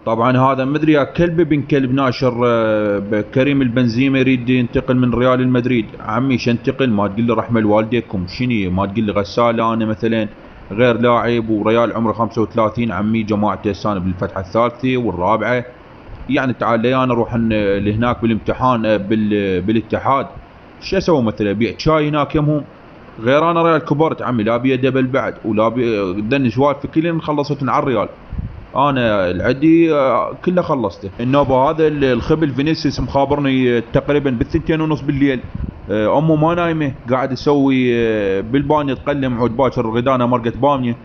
طبعا هذا مدري يا كلب بن كلب ناشر كريم البنزيما يريد ينتقل من ريال المدريد. عمي شنتقل؟ ما تقول لي رحمه لوالديكم شني، ما تقول لي غسال انا مثلا غير لاعب وريال عمره 35. عمي جماعته السنه بالفتحه الثالثه والرابعه. يعني تعال لي انا اروح لهناك بالامتحان بالاتحاد. شو اسوي مثلا؟ ابيع شاي هناك يمهم؟ غير انا ريال كبرت عمي، لا بي دبل بعد ولا بي دني سوالف كلين خلصت على الريال. انا العدي كله خلصته. النوبه هذا الخبل فينيسيوس مخابرني تقريبا بالثنتين ونص بالليل. امه ما نايمه قاعد يسوي بالبانيو تقلم عود باكر غدانه مرقه باميه.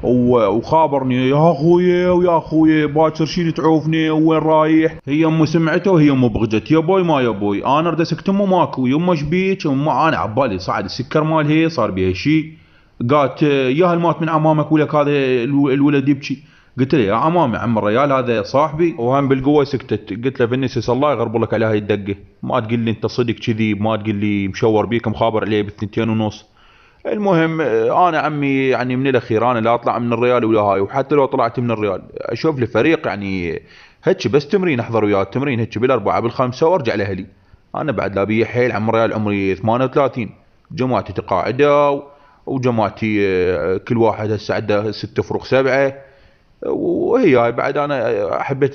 وخابرني يا اخوي ويا اخوي باكر شيل تعوفني وين رايح. هي امه سمعته وهي امه بغجت يا بوي ما يا بوي انا اريد اسكت امه ماكو يمه شبيك انا عبالي صعد السكر مال هي صار بيها شيء. قالت يا هل مات من عمامك ولك هذا الولد يبكي. قلت له يا عمامي عم الريال هذا صاحبي وهم بالقوه سكتت. قلت له فينيسيوس الله يغرب لك على هاي الدقه، ما تقول لي انت صدق كذي، ما تقول لي مشور بيك مخابر عليه بالثنتين ونص. المهم انا عمي يعني من الاخير انا لا اطلع من الريال ولا هاي، وحتى لو طلعت من الريال اشوف لي فريق يعني هيك بس تمرين احضر وياه التمرين هيك بالاربعه بالخمسه وارجع لاهلي. انا بعد لا بي حيل عم الريال عمري 38. جماعتي تقاعدوا وجماعتي كل واحد هسه عنده 6 فروق 7. وهي هاي بعد انا حبيت